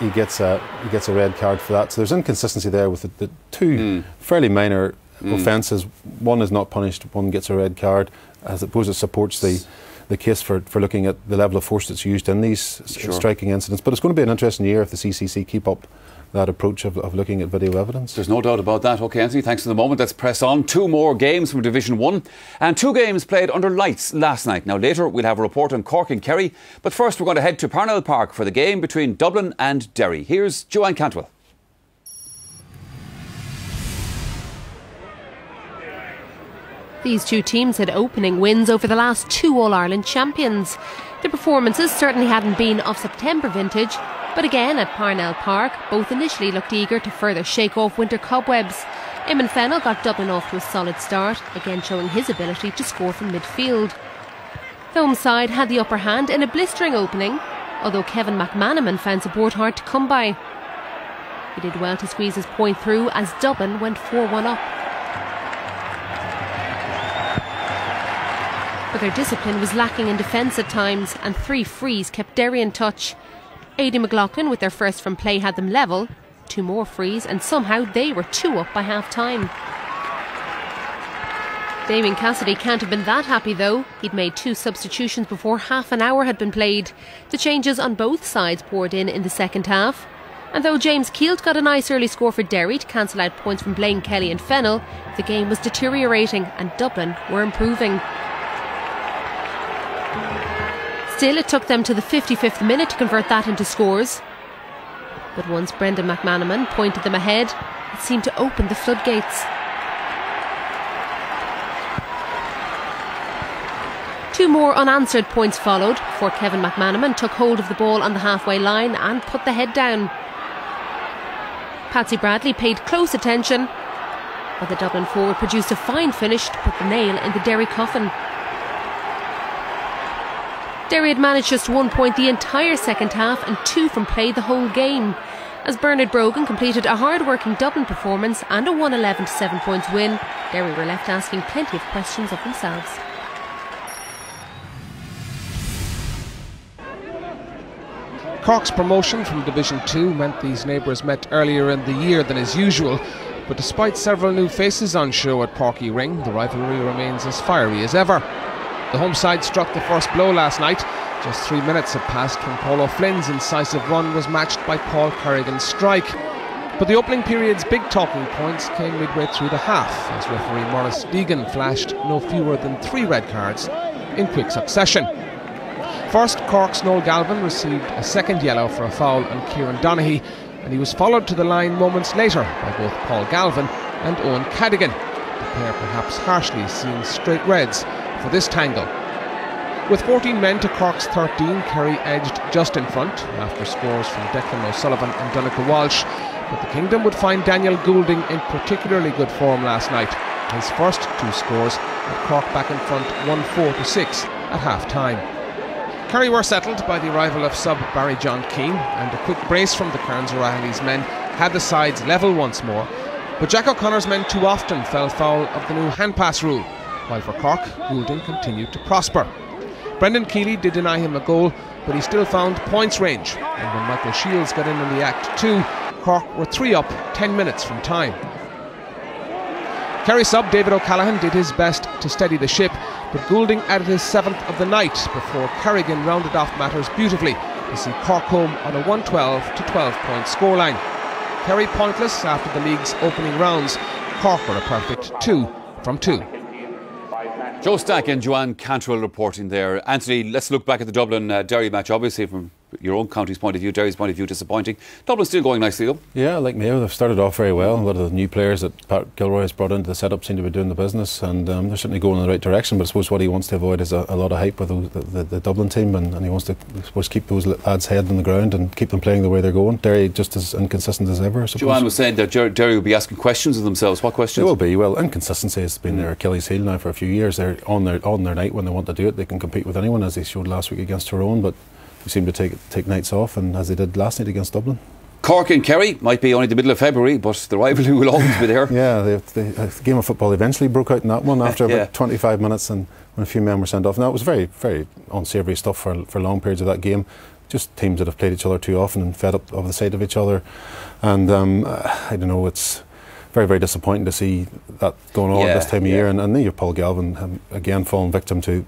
he gets a red card for that. So there's inconsistency there with the two fairly minor offences. One is not punished, one gets a red card. I suppose it supports the case for looking at the level of force that's used in these striking incidents. But it's going to be an interesting year if the CCC keep up that approach of looking at video evidence. There's no doubt about that. OK, Anthony, thanks for the moment. Let's press on. 2 more games from Division 1 and 2 games played under lights last night. Now later we'll have a report on Cork and Kerry, but first we're going to head to Parnell Park for the game between Dublin and Derry. Here's Joanne Cantwell. These two teams had opening wins over the last 2 All-Ireland champions. Their performances certainly hadn't been of September vintage, but again at Parnell Park, both initially looked eager to further shake off winter cobwebs. Eamon Fennell got Dublin off to a solid start, again showing his ability to score from midfield. The home side had the upper hand in a blistering opening, although Kevin McManaman found support hard to come by. He did well to squeeze his point through as Dublin went 4-1 up. But their discipline was lacking in defence at times, and 3 frees kept Derry in touch. Aidy McLaughlin with their first from play had them level, 2 more frees, and somehow they were 2 up by half-time. Damien Cassidy can't have been that happy though. He'd made 2 substitutions before half an hour had been played. The changes on both sides poured in the second half. And though James Keelt got a nice early score for Derry to cancel out points from Blaine Kelly and Fennell, the game was deteriorating and Dublin were improving. Still, it took them to the 55th minute to convert that into scores. But once Brendan McManaman pointed them ahead, it seemed to open the floodgates. 2 more unanswered points followed before Kevin McManaman took hold of the ball on the halfway line and put the head down. Patsy Bradley paid close attention, but the Dublin forward produced a fine finish to put the nail in the Derry coffin. Derry had managed just 1 point the entire second half and 2 from play the whole game, as Bernard Brogan completed a hard-working Dublin performance and a 111 to 7 points win. Derry were left asking plenty of questions of themselves. Cork's promotion from Division 2 meant these neighbours met earlier in the year than is usual, but despite several new faces on show at Porky Ring, the rivalry remains as fiery as ever. The home side struck the first blow last night. Just 3 minutes had passed when Paul O'Flynn's incisive run was matched by Paul Kerrigan's strike. But the opening period's big talking points came midway through the half, as referee Maurice Deegan flashed no fewer than 3 red cards in quick succession. First, Cork's Noel Galvin received a second yellow for a foul on Kieran Donaghy, and he was followed to the line moments later by both Paul Galvin and Owen Cadigan, the pair perhaps harshly seeing straight reds for this tangle. With 14 men to Cork's 13, Kerry edged just in front after scores from Declan O'Sullivan and Donncha Walsh, but the Kingdom would find Daniel Goulding in particularly good form last night. His first 2 scores had Cork back in front 1-4-6 at half-time. Kerry were settled by the arrival of sub Barry John Keane, and a quick brace from the Cairns O'Reilly's men had the sides level once more, but Jack O'Connor's men too often fell foul of the new hand-pass rule, while for Cork, Goulding continued to prosper. Brendan Keeley did deny him a goal, but he still found points range, and when Michael Shields got in the act too, Cork were 3 up 10 minutes from time. Kerry sub David O'Callaghan did his best to steady the ship, but Goulding added his 7th of the night before Kerrigan rounded off matters beautifully to see Cork home on a 112 to 12 point scoreline. Kerry pointless after the league's opening rounds. Cork were a perfect 2 from 2. Joe Stack and Joanne Cantwell reporting there. Anthony, let's look back at the Dublin-Derry match. Obviously, from your own county's point of view, Derry's point of view, disappointing. Dublin's still going nicely, though. Yeah, like Mayo, they've started off very well. A lot of the new players that Pat Gilroy has brought into the setup seem to be doing the business, and they're certainly going in the right direction. But I suppose what he wants to avoid is a lot of hype with the Dublin team, and he wants to, I suppose, keep those lads' head on the ground and keep them playing the way they're going. Derry just as inconsistent as ever, I suppose. Joanne was saying that Derry will be asking questions of themselves. What questions? They will be. Well, inconsistency has been their Achilles heel now for a few years. They're on their night when they want to do it. They can compete with anyone, as they showed last week against Tyrone, but they seem to take nights off, and as they did last night against Dublin. Cork and Kerry might be only the middle of February, but the rivalry will always be there. Yeah, the game of football eventually broke out in that one after about 25 minutes, and when a few men were sent off. Now, it was very, very unsavoury stuff for long periods of that game. just teams that have played each other too often and fed up of the sight of each other. And I don't know, it's very, very disappointing to see that going on this time of year. And then you're Paul Galvin again falling victim to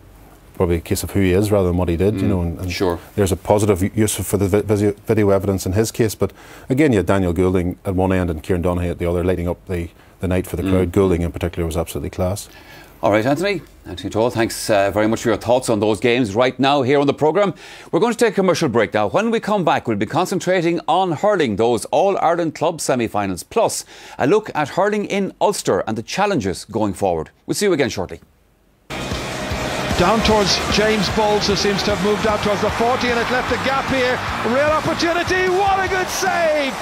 probably a case of who he is rather than what he did, you know. And sure, there's a positive use for the video evidence in his case, but again, you had Daniel Goulding at one end and Kieran Donaghy at the other, lighting up the night for the crowd. Goulding in particular was absolutely class. All right, Anthony Tohill, thanks very much for your thoughts on those games. Right now, here on the programme, we're going to take a commercial break now. When we come back, we'll be concentrating on hurling, those All Ireland Club semi-finals, plus a look at hurling in Ulster and the challenges going forward. We'll see you again shortly. Down towards James Bowles, who seems to have moved out towards the 40, and it left a gap here. Real opportunity, what a good save!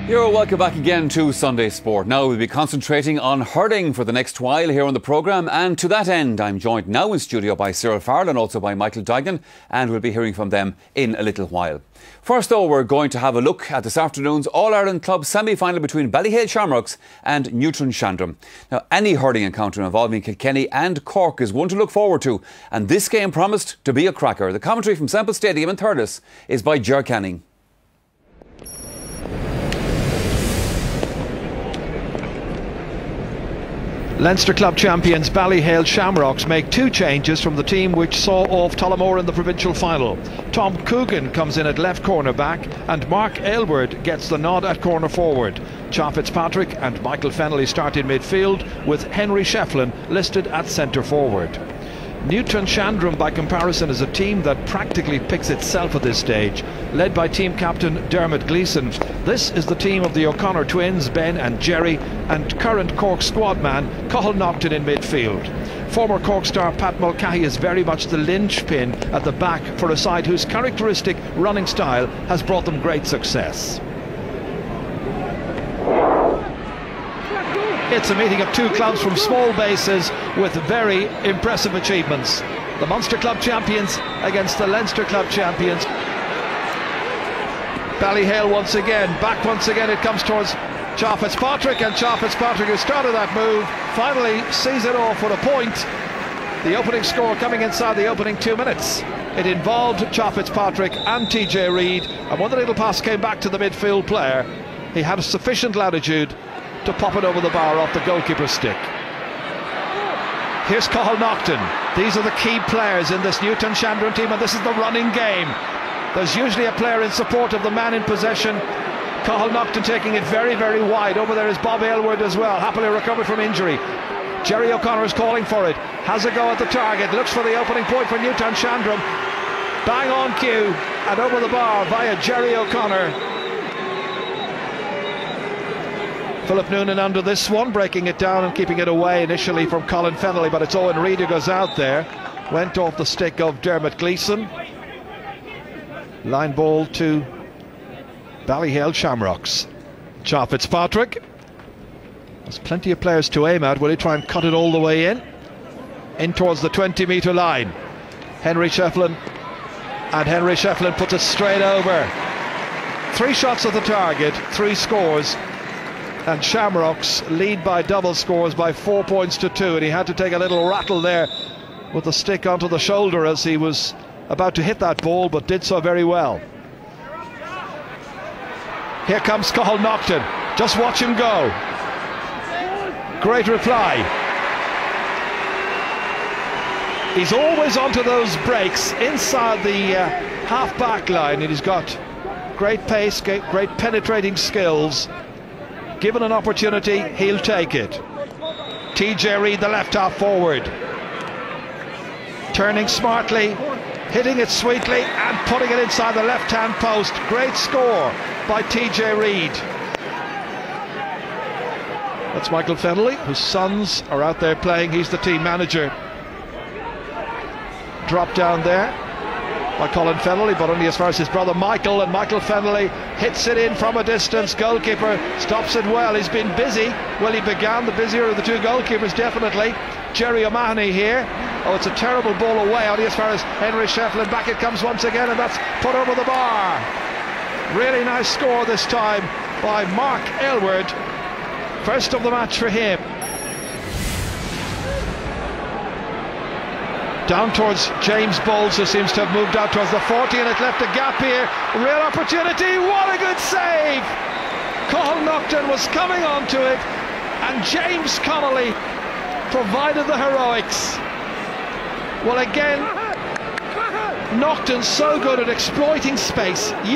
You're welcome back again to Sunday Sport. Now we'll be concentrating on hurling for the next while here on the programme, and to that end I'm joined now in studio by Cyril Farrell and also by Michael Duignan, and we'll be hearing from them in a little while. First though, we're going to have a look at this afternoon's All Ireland Club semi-final between Ballyhale Shamrocks and Newtownshandrum. Now, any hurling encounter involving Kilkenny and Cork is one to look forward to, and this game promised to be a cracker. The commentary from Semple Stadium in Thurles is by Ger Canning. Leinster Club champions Ballyhale Shamrocks make two changes from the team which saw off Tullamore in the provincial final. Tom Coogan comes in at left corner back and Mark Aylward gets the nod at corner forward. Cha Fitzpatrick and Michael Fennelly start in midfield with Henry Shefflin listed at centre forward. Newtownshandrum by comparison is a team that practically picks itself at this stage, led by team captain Dermot Gleeson. This is the team of the O'Connor twins, Ben and Jerry, and current Cork squad man Cathal Naughton in midfield. Former Cork star Pat Mulcahy is very much the linchpin at the back for a side whose characteristic running style has brought them great success. It's a meeting of two clubs from small bases with very impressive achievements. The Munster Club champions against the Leinster Club champions. Ballyhale once again, back once again, it comes towards Cha Fitzpatrick, and Cha Fitzpatrick, who started that move, finally sees it off for a point. The opening score coming inside the opening 2 minutes. It involved Cha Fitzpatrick and TJ Reid, and when the little pass came back to the midfield player, he had sufficient latitude to pop it over the bar off the goalkeeper's stick. Here's Cathal Naughton. These are the key players in this Newtownshandrum team, and this is the running game. There's usually a player in support of the man in possession. Cathal Naughton taking it very, very wide. Over there is Bob Aylward as well, happily recovered from injury. Jerry O'Connor is calling for it, has a go at the target, looks for the opening point for Newtownshandrum. Bang on cue, and over the bar via Jerry O'Connor. Philip Noonan under this one, breaking it down and keeping it away initially from Colin Fennelly, but it's Owen Reid who goes out there. Went off the stick of Dermot Gleeson. Line ball to Ballyhale Shamrocks. Cha Fitzpatrick. There's plenty of players to aim at. Will he try and cut it all the way in towards the 20-metre line? Henry Shefflin, and Henry Shefflin puts it straight over. 3 shots at the target, 3 scores. And Shamrocks lead by double scores by 4 points to 2, and he had to take a little rattle there with the stick onto the shoulder as he was about to hit that ball, but did so very well. Here comes Cathal Naughton, just watch him go. Great reply. He's always onto those breaks inside the half-back line, and he's got great pace, great penetrating skills. Given an opportunity, he'll take it. TJ Reid, the left half forward, turning smartly, hitting it sweetly and putting it inside the left hand post. Great score by TJ Reid. That's Michael Fennelly, whose sons are out there playing. He's the team manager. Drop down there by Colin Fennelly, but only as far as his brother Michael, and Michael Fennelly hits it in from a distance. Goalkeeper stops it well. He's been busy. Well, he began, the busier of the two goalkeepers, definitely. Jerry O'Mahony here. Oh, it's a terrible ball away, only as far as Henry Shefflin. Back it comes once again, and that's put over the bar. Really nice score this time by Mark Aylward. First of the match for him. Down towards James Bowles, who seems to have moved out towards the 40, and it left a gap here. Real opportunity. What a good save! Cathal Naughton was coming onto it, and James Connolly provided the heroics. Well, again, Naughton's so good at exploiting space.